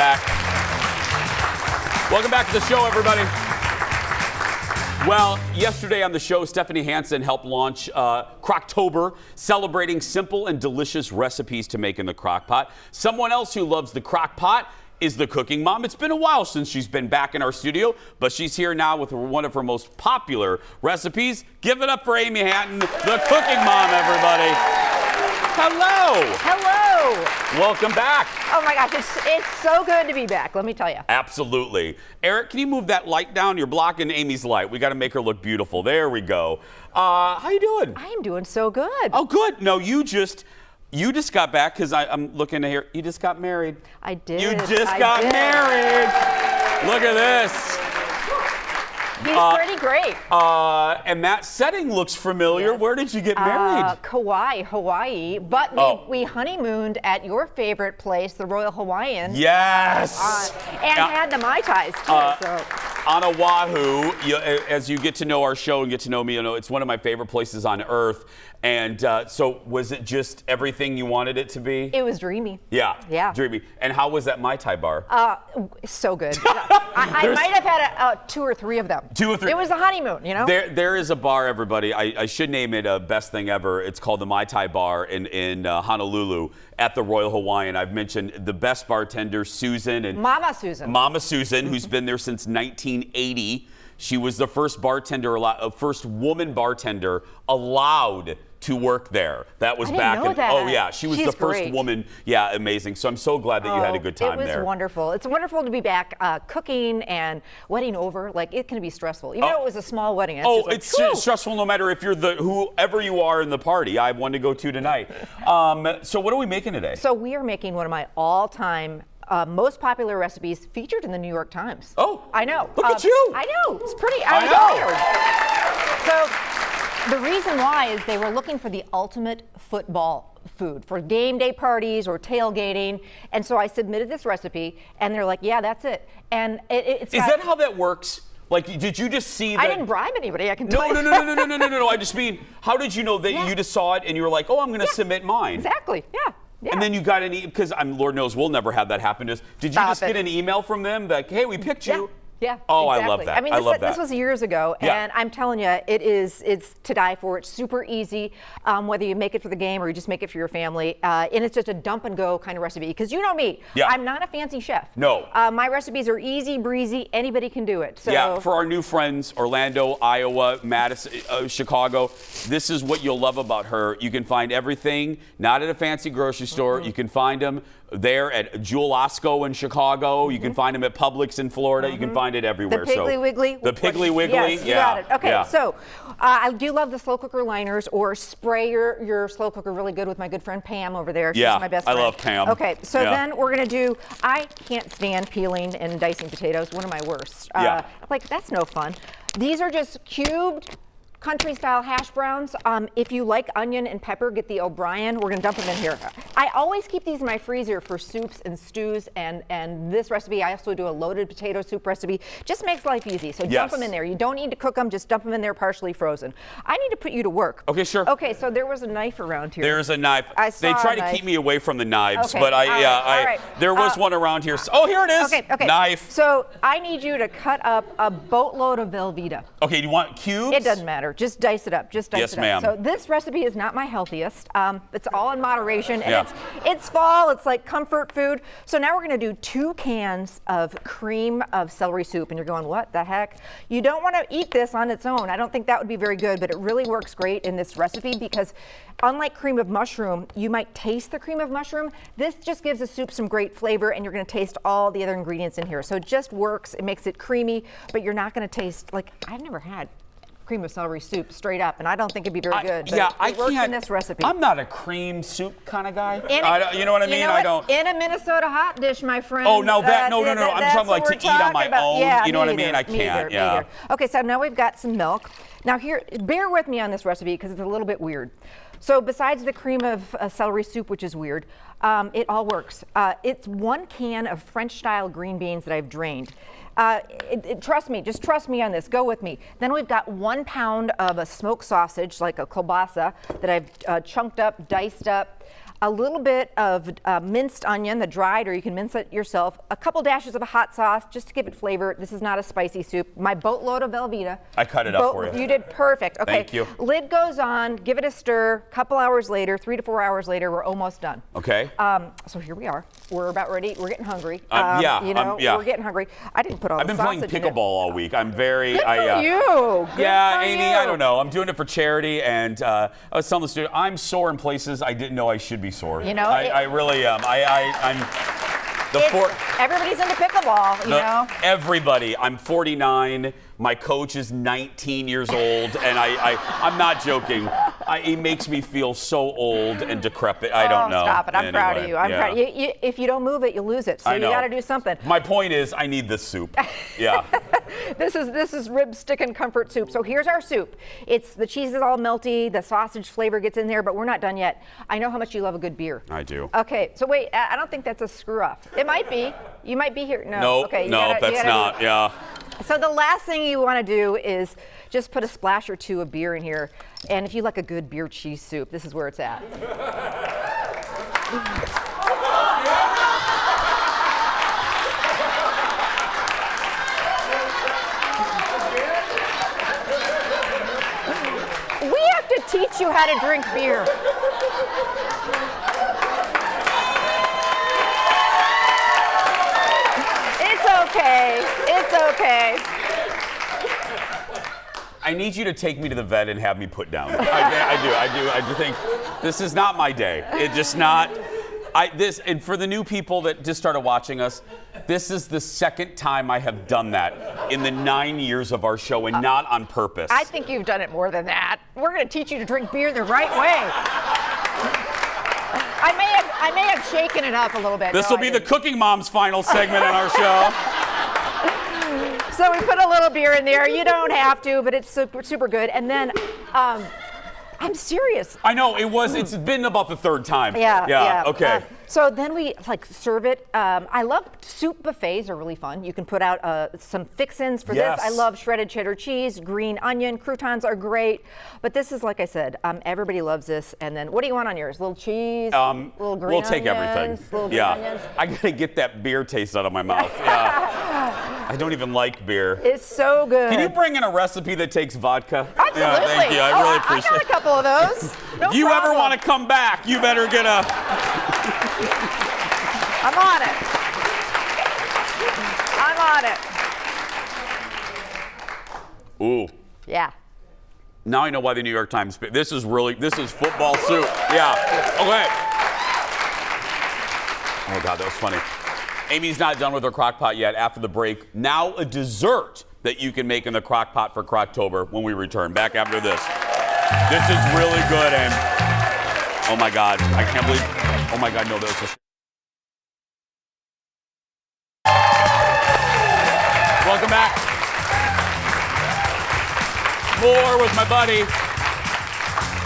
back. Welcome back to the show, everybody. Well, yesterday on the show, Stephanie Hansen helped launch Crocktober, celebrating simple and delicious recipes to make in the crock pot. Someone else who loves the crock pot is the cooking mom. It's been a while since she's been back in our studio, but she's here now with one of her most popular recipes. Give it up for Amy Hatton, the cooking mom, everybody. Hello. Hello. Welcome back. Oh my gosh, it's so good to be back, let me tell you. Absolutely. Eric, can you move that light down? You're blocking Amy's light. We got to make her look beautiful. There we go. How you doing? I am doing so good. Oh, good. No, you just got back because I'm looking to hear. You just got married. I did. You just got married. Look at this. He's pretty great. And that setting looks familiar. Yes. Where did you get married? Kauai, Hawaii. But we honeymooned at your favorite place, the Royal Hawaiian. Yes. And had the Mai Tais too. On Oahu, as you get to know our show and get to know me, it's one of my favorite places on earth. And so was it just everything you wanted it to be? It was dreamy. Yeah. Dreamy. And how was that Mai Tai bar? So good. I might have had 2 or 3 of them. 2 or 3. It was a honeymoon, you know? There is a bar, everybody. I should name it Best Thing Ever. It's called the Mai Tai Bar in Honolulu at the Royal Hawaiian. I've mentioned the best bartender, Susan. And Mama Susan. Mama Susan, who's been there since 1980. She was the first first woman bartender allowed to work there. That was back in. That. Oh yeah, she was She's the first great. woman. Yeah, amazing. So I'm so glad that you had a good time there. It was wonderful. It's wonderful to be back cooking and wedding over. Like, it can be stressful. Even though it was a small wedding. It's stressful no matter if you're whoever you are in the party. I have one to go to tonight. So what are we making today? So we are making one of my all-time most popular recipes featured in the New York Times. Oh, I know. Look at you. I know. It's pretty. I was honored. So the reason why is they were looking for the ultimate football food for game day parties or tailgating, and so I submitted this recipe, and they're like, "Yeah, that's it." And it's. Is that how that works? Like, did you just see that? I didn't bribe anybody. I can tell you. No. I just mean, how did you know that you just saw it and you were like, "Oh, I'm going to submit mine." Exactly. Yeah. Yeah. And then you got because Lord knows we'll never have that happen to us. Did you just get an email from them like, hey, we picked you? Yeah. Oh, exactly. I love that. I mean, this was years ago, and I'm telling you, it's to die for. It's super easy, whether you make it for the game or you just make it for your family. And it's just a dump and go kind of recipe. Because you know me, I'm not a fancy chef. No. My recipes are easy breezy. Anybody can do it. So. Yeah. For our new friends, Orlando, Iowa, Madison, Chicago, this is what you'll love about her. You can find everything, not at a fancy grocery store. You can find them there at Jewel Osco in Chicago. You can find them at Publix in Florida. You can find it everywhere. The Piggly Wiggly. The Piggly Wiggly. Yes, you got it. Okay, so I do love the slow cooker liners, or spray your slow cooker really good with my good friend Pam over there. She's my best friend. I love Pam. Okay, so then we're gonna do. I can't stand peeling and dicing potatoes. One of my worst. Like, that's no fun. These are just cubed country-style hash browns. If you like onion and pepper, get the O'Brien. We're gonna dump them in here. I always keep these in my freezer for soups and stews, and this recipe, I also do a loaded potato soup recipe. Just makes life easy, so dump them in there. You don't need to cook them, just dump them in there partially frozen. I need to put you to work. Okay, sure. Okay, so there was a knife around here. There's a knife. They try to keep me away from the knives, okay. but there was all one around here. Oh, here it is. Okay. Knife. So I need you to cut up a boatload of Velveeta. Okay, do you want cubes? It doesn't matter. Just dice it up. Yes, ma'am. So this recipe is not my healthiest. It's all in moderation. And it's fall. It's like comfort food. So now we're going to do 2 cans of cream of celery soup. And you're going, what the heck? You don't want to eat this on its own. I don't think that would be very good, but it really works great in this recipe because unlike cream of mushroom, you might taste the cream of mushroom. This just gives the soup some great flavor, and you're going to taste all the other ingredients in here. So it just works. It makes it creamy, but you're not going to taste, like, I've never had cream of celery soup straight up, and I don't think it'd be very good. It works in this recipe. I'm not a cream soup kind of guy. You know what I mean? I don't. In a Minnesota hot dish, my friend. Oh, no, no. I'm talking like to eat on my own. Yeah, you know what I mean? I can't. Okay, so now we've got some milk. Now here, bear with me on this recipe because it's a little bit weird. So besides the cream of celery soup, which is weird, it all works. It's 1 can of French-style green beans that I've drained. Trust me, just trust me on this. Go with me. Then we've got 1 pound of a smoked sausage, like a kielbasa, that I've chunked up, diced up. a little bit of minced onion, the dried, or you can mince it yourself, a couple dashes of a hot sauce just to give it flavor. This is not a spicy soup. My boatload of Velveeta. I cut it up for you. You did perfect. Okay. Thank you. Lid goes on, give it a stir. Couple hours later, 3 to 4 hours later, we're almost done. Okay. So here we are. We're about ready. We're getting hungry. Yeah. We're getting hungry. I didn't put all I've the been playing sausage in it. pickleball all week. I'm very. Good for you. Good Yeah, for Amy. you. I don't know. I'm doing it for charity, and I was telling the student I'm sore in places I didn't know I should be sore. You know, I really am. I'm. Everybody's into pickleball, you know. Everybody. I'm 49. My coach is 19 years old, and I'm not joking. He makes me feel so old and decrepit. I don't know. Stop it. I'm proud of you. I'm proud. If you don't move it, you lose it. So you got to do something. My point is, I need this soup. Yeah. This is rib stick and comfort soup. So here's our soup. The cheese is all melty. The sausage flavor gets in there, but we're not done yet. I know how much you love a good beer. I do. Okay. So wait, I don't think that's a screw off. It might be. You might be here. No. Nope. Okay. No, that's not. Yeah. So the last thing you want to do is just put a splash or two of beer in here. And if you like a good beer cheese soup, this is where it's at. We have to teach you how to drink beer. It's okay. It's okay. I need you to take me to the vet and have me put down. I do think this is not my day. It's just not. And for the new people that just started watching us, this is the second time I have done that in the 9 years of our show, and not on purpose. I think you've done it more than that. We're going to teach you to drink beer the right way. I may have shaken it up a little bit. This will be the Cooking Mom's final segment on our show. So we put a little beer in there. You don't have to, but it's super, super good. And then, I'm serious. I know it's been about the third time. Yeah. Okay. So then we serve it. I love soup buffets are really fun. You can put out some fix-ins for Yes. this. I love shredded cheddar cheese, green onion, croutons are great. But this is, like I said, everybody loves this. And then what do you want on yours? Little cheese, little green We'll take onions, everything. little green onions. I gotta get that beer taste out of my mouth. Yeah. I don't even like beer. It's so good. Can you bring in a recipe that takes vodka? Absolutely. Yeah, thank you. I really appreciate I got a couple of those. No If you ever problem. want to come back, you better get a. I'm on it. I'm on it. Ooh. Yeah. Now I know why the New York Times. This is football soup. Yeah. Okay. Oh God, that was funny. Amy's not done with her crock pot yet. After the break, now a dessert that you can make in the crock pot for Croctober when we return. Back after this. This is really good, and oh my God, I can't believe. Oh my God, no, that was just. Welcome back. More with my buddy,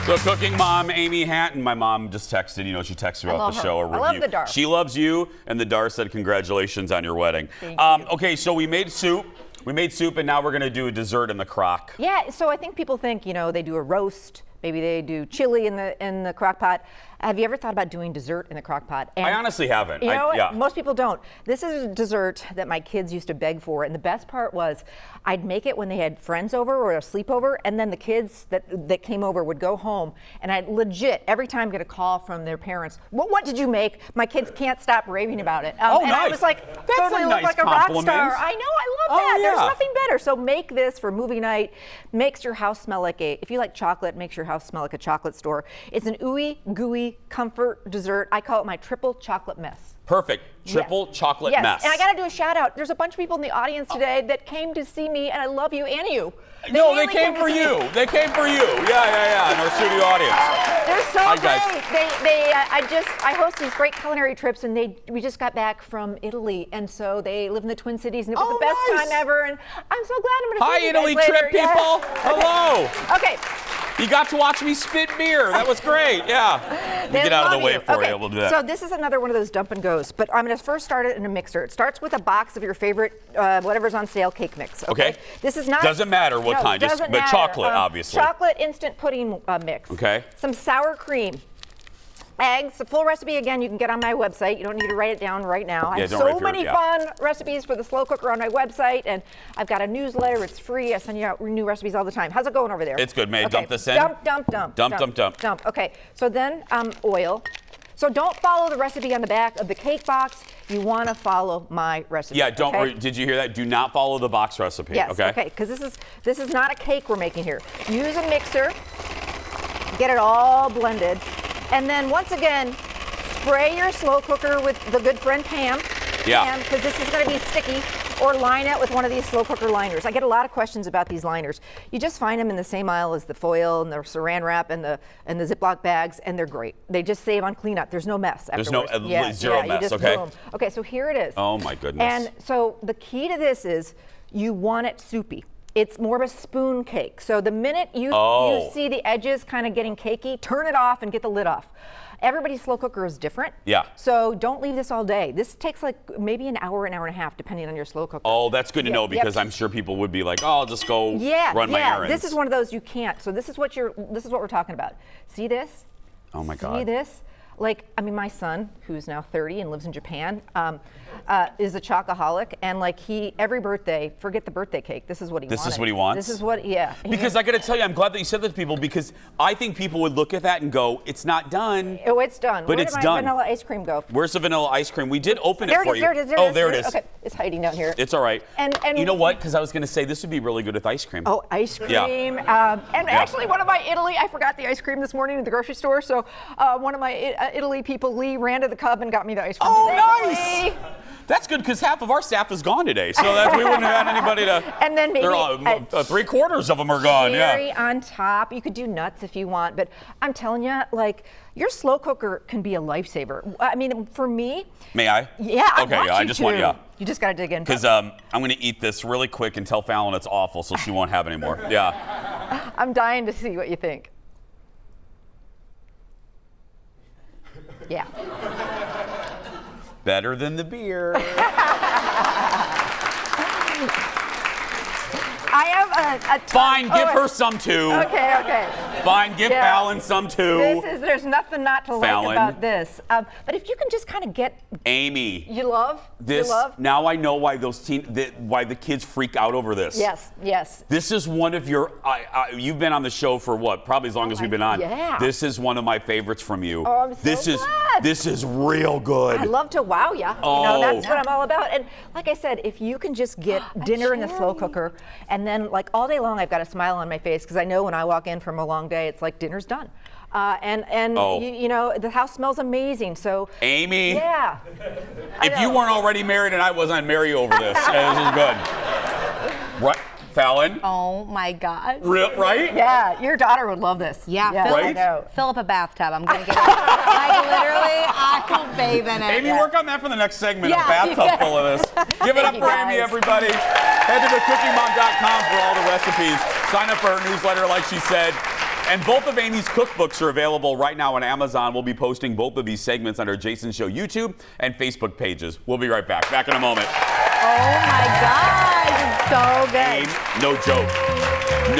the Cooking Mom, Amy Hatton. My mom just texted, she texts throughout the show a review. I love the Dar. She loves you, and the Dar said congratulations on your wedding. Thank you. Okay, so we made soup. And now we're gonna do a dessert in the crock. Yeah, so I think people think, they do a roast, maybe they do chili in the crock pot. Have you ever thought about doing dessert in the crock pot? And I honestly haven't. You know what? Yeah. Most people don't. This is a dessert that my kids used to beg for, and the best part was I'd make it when they had friends over or a sleepover, and then the kids that came over would go home, and I'd legit every time get a call from their parents. What did you make? My kids can't stop raving about it. Oh, and nice. I was like, That's totally a look nice like a rock compliment. star. I know, I love that. Oh, There's yeah. nothing better. So make this for movie night. Makes your house smell like if you like chocolate, makes your house smell like a chocolate store. It's an ooey gooey comfort dessert. I call it my triple chocolate mess. Perfect. Triple chocolate mess. And I got to do a shout out. There's a bunch of people in the audience today that came to see me, and I love you and you. No, they mainly came to for see me. you. They came for you. Yeah, in our studio audience. They're so Hi, great. guys. I host these great culinary trips, and we just got back from Italy, and so they live in the Twin Cities, and it was the best nice. time ever. And I'm so glad I'm going to Hi, see you Italy guys later. trip people. Hello. Okay. You got to watch me spit beer. That was great. Yeah. They Get out of the love way you. for Okay, you. We'll do that. So this is another one of those dump and goes, but I'm going to first start it in a mixer. It starts with a box of your favorite, whatever's on sale cake mix. Okay. This is not. Doesn't matter what kind, just doesn't but matter. chocolate, obviously. Chocolate instant pudding mix. Okay. Some sour cream. eggs. The full recipe, again, you can get on my website. You don't need to write it down right now. I have don't write so for it, many yeah. fun recipes for the slow cooker on my website, and I've got a newsletter. It's free. I send you out new recipes all the time. How's it going over there? It's good. May I dump this in? Dump. Dump. Okay, so then oil. So don't follow the recipe on the back of the cake box. You want to follow my recipe. Yeah, don't okay? worry. Did you hear that? Do not follow the box recipe. Yes, okay, because this is not a cake we're making here. Use a mixer, get it all blended, and then once again, spray your slow cooker with the good friend Pam. Yeah. Because this is going to be sticky, or line it with one of these slow cooker liners. I get a lot of questions about these liners. You just find them in the same aisle as the foil and the saran wrap and the Ziploc bags, and they're great. They just save on cleanup. There's no mess afterwards. There's no zero mess, you just okay? Boom. Okay, so here it is. Oh my goodness. And so the key to this is you want it soupy. It's more of a spoon cake. So the minute you see the edges kind of getting cakey, turn it off and get the lid off. Everybody's slow cooker is different. Yeah. So don't leave this all day. This takes like maybe an hour and a half, depending on your slow cooker. Oh, that's good to know because I'm sure people would be like, oh, I'll just go run my errands. This is one of those you can't. So this is what we're talking about. See this? Oh my God. See this? Like, I mean, my son, who's now 30 and lives in Japan, is a chocoholic, and like every birthday, forget the birthday cake. This is what he This wanted. is what he wants? This is what, yeah. Because I got to tell you, I'm glad that you said that to people because I think people would look at that and go, it's not done. Oh, it's done. But Where it's did my done. vanilla ice cream go? Where's the vanilla ice cream? We did open There it for you. There it is. Oh, there it is. Okay, it's hiding down here. It's all right. And you know what? Because I was going to say this would be really good with ice cream. Oh, ice cream. Yeah. Actually, one of my I forgot the ice cream this morning at the grocery store. So one of my Italy people, Lee, ran to the Cub and got me the ice cream. Oh, today. nice. That's good because half of our staff is gone today, so that we wouldn't have had anybody to. And then maybe three-quarters of them are gone. Cherry Yeah. on top. You could do nuts if you want, but I'm telling you, like your slow cooker can be a lifesaver. I mean, for me. May I? Yeah. Okay. I just want. Yeah. You just got to dig in. Because I'm going to eat this really quick and tell Fallon it's awful, so she won't have any more. Yeah. I'm dying to see what you think. Yeah. Better than the beer. I have a Fine, give her some too. Okay. Fine, give Fallon some too. There's nothing not to Fallon. like about this. But if you can just kind of get. Amy. You love? This, you love? now I know why why the kids freak out over this. Yes. This is one of your, you've been on the show for what, probably as long as we've been on. Yeah. This is one of my favorites from you. Oh, I'm so glad. This is real good. I love to wow ya. Oh. You know, that's what I'm all about. And like I said, if you can just get dinner in the slow cooker, and then like all day long I've got a smile on my face because I know when I walk in from a long day, it's like dinner's done. You know, the house smells amazing. So Amy. Yeah. If you weren't already married and I wasn't, I'd marry you over this. This is good. Right, Fallon? Oh my God. Right? Yeah, your daughter would love this. Yeah, Right? fill up a bathtub. I'm gonna get it. Like literally, I will bathe in it. Amy, work on that for the next segment. Yeah. A bathtub full of this. Give it up you, for Amy, guys. everybody. Head to thecookingmom.com for all the recipes. Sign up for her newsletter, like she said. And both of Amy's cookbooks are available right now on Amazon. We'll be posting both of these segments on our Jason Show YouTube and Facebook pages. We'll be right back. Back in a moment. Oh my God, it's so good. Aim, no joke.